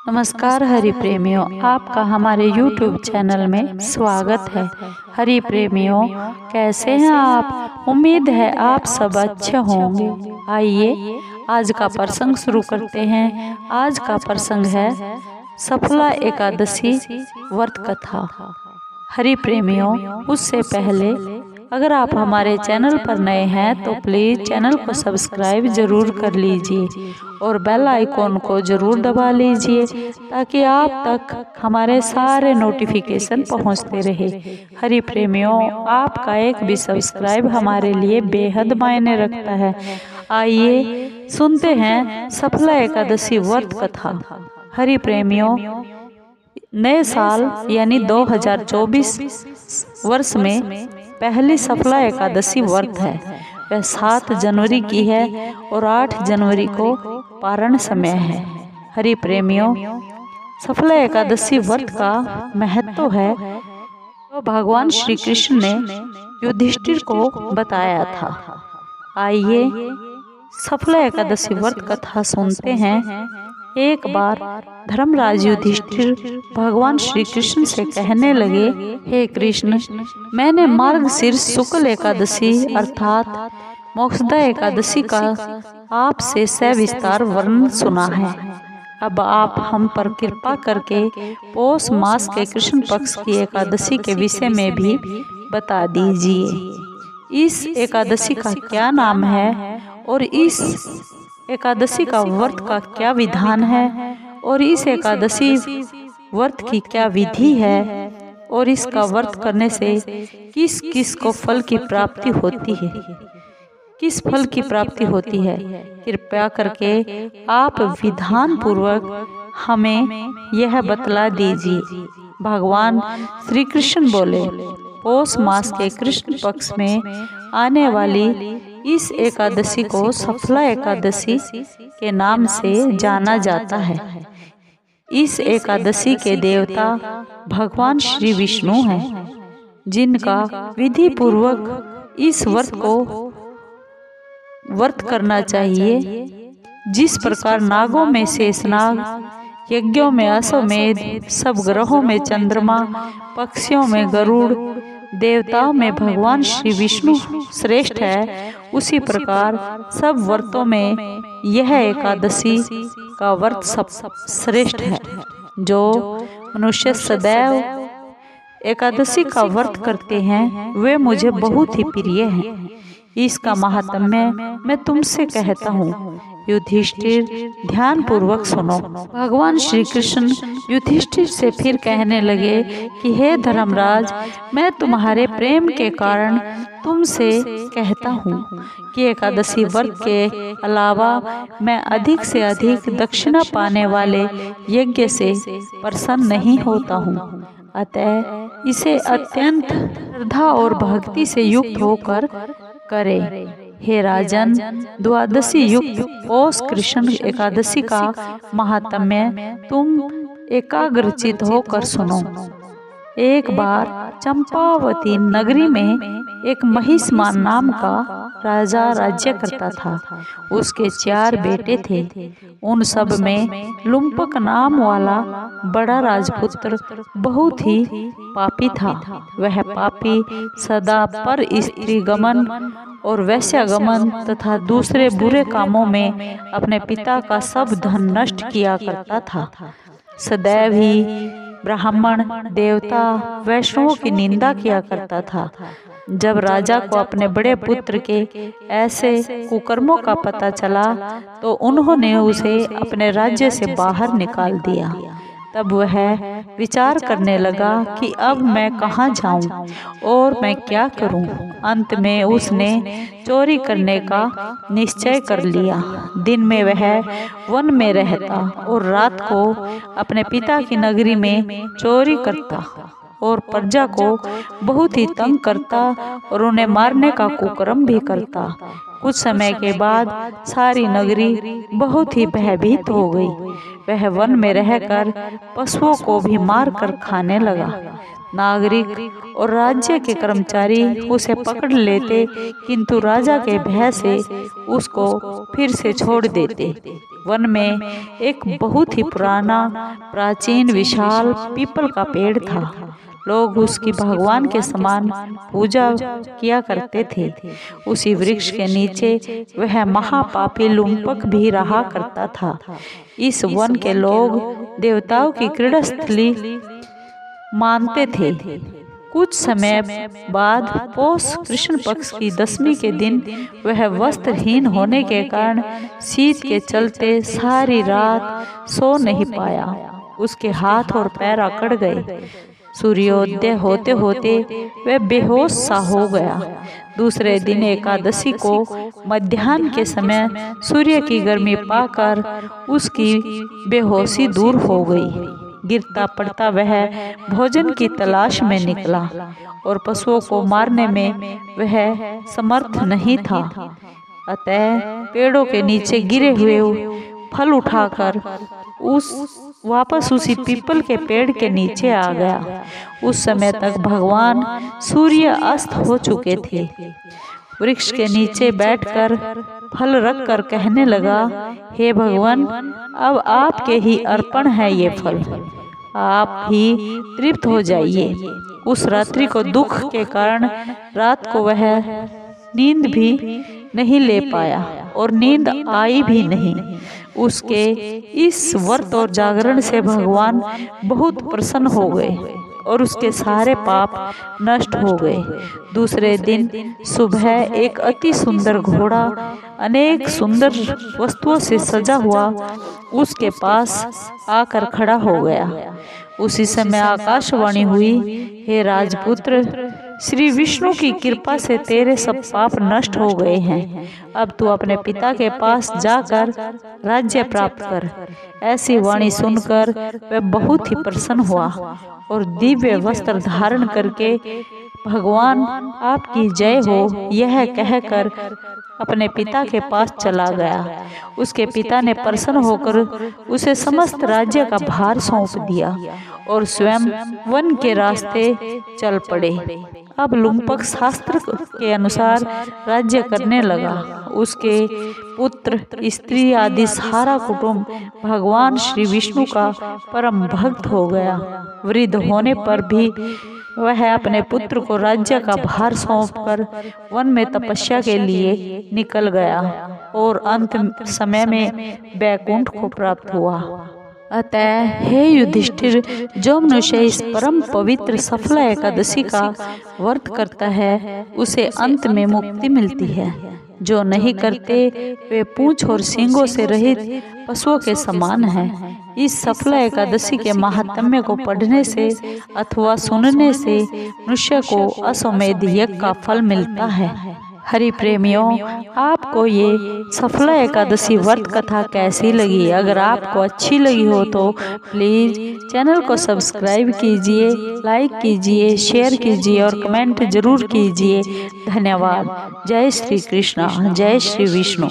नमस्कार हरि प्रेमियों, आपका हमारे YouTube चैनल में स्वागत है। हरि प्रेमियों, कैसे हैं आप? उम्मीद है आप सब अच्छे होंगे। आइए आज का प्रसंग शुरू करते हैं। आज का प्रसंग है सफला एकादशी व्रत कथा। हरि प्रेमियों, उससे पहले अगर आप हमारे चैनल पर नए हैं तो प्लीज़ चैनल को सब्सक्राइब ज़रूर कर लीजिए और बेल आइकॉन को ज़रूर दबा लीजिए ताकि आप तक हमारे सारे नोटिफिकेशन पहुंचते रहे। हरि प्रेमियों, आपका एक भी सब्सक्राइब हमारे लिए बेहद मायने रखता है। आइए सुनते हैं सफला एकादशी व्रत कथा। हरि प्रेमियों, नए साल यानी 2024 वर्ष में पहली सफला एकादशी व्रत है। वह 7 जनवरी की है और 8 जनवरी को पारण समय है। हरि प्रेमियों, सफला एकादशी व्रत का महत्व है तो भगवान श्री कृष्ण ने युधिष्ठिर को बताया था। आइए सफला एकादशी व्रत कथा सुनते हैं। एक बार धर्मराज युधिष्ठिर भगवान श्री कृष्ण से कहने लगे, हे कृष्ण, मैंने मार्गशीर्ष शुक्ल एकादशी अर्थात मोक्षदा एकादशी का आपसे सविस्तार वर्णन सुना है। अब आप हम पर कृपा करके पौष मास के कृष्ण पक्ष की एकादशी के विषय में भी बता दीजिए। इस एकादशी का क्या नाम है और इस एकादशी का व्रत का क्या विधान है और इस एकादशी व्रत की क्या विधि है और इसका व्रत करने से किस किस को फल की प्राप्ति होती है, किस फल की प्राप्ति होती है। कृपया करके आप विधान पूर्वक हमें यह बतला दीजिए। भगवान श्री कृष्ण बोले, पौष मास के कृष्ण पक्ष में आने वाली इस एकादशी को सफला एकादशी के नाम से जाना जाता है। इस एकादशी के देवता भगवान श्री विष्णु हैं, जिनका विधि पूर्वक इस व्रत को व्रत करना चाहिए। जिस प्रकार नागों में शेषनाग, यज्ञों में अश्वमेध, सब ग्रहों में चंद्रमा, पक्षियों में गरुड़, देवताओं में भगवान श्री विष्णु श्रेष्ठ है, उसी प्रकार सब व्रतों में यह एकादशी का व्रत सब श्रेष्ठ है। जो मनुष्य सदैव एकादशी का व्रत करते हैं वे मुझे बहुत ही प्रिय हैं। इसका महात्म्य मैं तुमसे कहता हूँ। युधिष्ठिर ध्यान पूर्वक सुनो। भगवान श्री कृष्ण युधिष्ठिर से फिर कहने लगे कि हे धर्मराज, मैं तुम्हारे प्रेम के कारण तुमसे कहता हूँ कि एकादशी व्रत के अलावा मैं अधिक से अधिक दक्षिणा पाने वाले यज्ञ से प्रसन्न नहीं होता हूँ। अतः इसे अत्यंत श्रद्धा और भक्ति से युक्त होकर करे। हे राजन, द्वादशी युक्त पौष कृष्ण एकादशी का महात्म्य तुम एकाग्रचित होकर सुनो। एक बार चंपावती नगरी में एक महिष्मान नाम का राजा राज्य करता था। उसके 4 बेटे थे। उन सब में लुम्पक नाम वाला बड़ा राजपुत्र बहुत ही पापी था। वह पापी सदा पर स्त्री गमन और वैश्यागमन तथा दूसरे बुरे कामों में अपने पिता का सब धन नष्ट किया करता था। सदैव ही ब्राह्मण, देवता, वैष्णवों की निंदा किया करता था। जब राजा को अपने बड़े पुत्र के ऐसे कुकर्मों का पता चला तो उन्होंने उसे अपने राज्य से बाहर निकाल दिया। तब वह विचार करने लगा कि अब मैं कहाँ जाऊं और मैं क्या करूं। अंत में उसने चोरी करने का निश्चय कर लिया। दिन में वह वन में रहता और रात को अपने पिता की नगरी में चोरी करता और प्रजा को बहुत ही तंग करता और उन्हें मारने का कुकर्म भी करता। कुछ समय के बाद सारी नगरी बहुत ही भयभीत हो गई। वह वन में रहकर पशुओं को भी मार कर खाने लगा। नागरिक और राज्य के कर्मचारी उसे पकड़ लेते, किंतु राजा के भय से उसको फिर से छोड़ देते। वन में एक बहुत ही पुराना, प्राचीन, विशाल पीपल का पेड़ था। लोग उसकी भगवान के समान पूजा किया करते थे। उसी वृक्ष के नीचे वह महापापी लुम्पक भी रहा करता था। इस वन के लोग देवताओं की क्रीड़ास्थली मानते थे। कुछ समय बाद पौष कृष्ण पक्ष की 10वीं के दिन वह वस्त्रहीन होने के कारण शीत के चलते सारी रात सो नहीं पाया। उसके हाथ और पैर अकड़ गए। सूर्योदय होते होते वह बेहोश सा हो गया। दूसरे दिन एकादशी को मध्याह्न के समय सूर्य की गर्मी पाकर उसकी बेहोशी दूर हो गई। गिरता पड़ता वह भोजन की तलाश में निकला और पशुओं को मारने में वह समर्थ नहीं था। अतः पेड़ों के नीचे गिरे हुए फल उठाकर वापस उसी पीपल के पेड़ के नीचे आ गया। उस समय तक भगवान सूर्य अस्त हो चुके थे। वृक्ष के नीचे बैठकर फल रखकर कहने लगा, हे भगवान, अब आपके ही अर्पण है ये फल, आप ही तृप्त हो जाइए। उस रात्रि को दुख के कारण रात को वह नींद भी नहीं ले पाया और नींद आई भी नहीं। उसके इस व्रत और जागरण से भगवान बहुत प्रसन्न हो गए और उसके सारे पाप नष्ट हो गए। दूसरे दिन सुबह एक अति सुंदर घोड़ा अनेक सुंदर वस्तुओं से सजा हुआ उसके पास आकर खड़ा हो गया। उसी समय आकाशवाणी हुई, हे राजपुत्र, श्री विष्णु की कृपा से तेरे सब पाप नष्ट हो गए हैं। अब तू अपने पिता के पास जाकर राज्य प्राप्त कर। ऐसी वाणी सुनकर वह बहुत ही प्रसन्न हुआ और दिव्य वस्त्र धारण करके भगवान आपकी जय हो यह कहकर अपने पिता के पास चला गया। उसके पिता ने प्रसन्न होकर उसे समस्त राज्य का भार सौंप दिया और स्वयं वन के रास्ते चल पड़े। अब लुम्पक शास्त्र के अनुसार राज्य करने लगा। उसके पुत्र, स्त्री आदि सारा कुटुंब भगवान श्री विष्णु का परम भक्त हो गया। वृद्ध होने पर भी वह अपने पुत्र को राज्य का भार सौंपकर वन में तपस्या के लिए निकल गया और अंत समय में वैकुंठ को प्राप्त हुआ। अतः हे युधिष्ठिर, जो मनुष्य इस परम पवित्र सफला एकादशी का व्रत करता है उसे अंत में मुक्ति मिलती है। जो नहीं करते वे पूंछ और सींगों से रहित पशुओं के समान हैं। इस सफला एकादशी के महात्म्य को पढ़ने से अथवा सुनने से मनुष्य को अश्वमेध यज्ञ का फल मिलता है। हरि प्रेमियों, आपको ये सफला एकादशी व्रत कथा कैसी लगी? अगर आपको अच्छी लगी हो तो प्लीज़ चैनल को सब्सक्राइब कीजिए, लाइक कीजिए, शेयर कीजिए और कमेंट जरूर कीजिए। धन्यवाद। जय श्री कृष्ण, जय श्री विष्णु।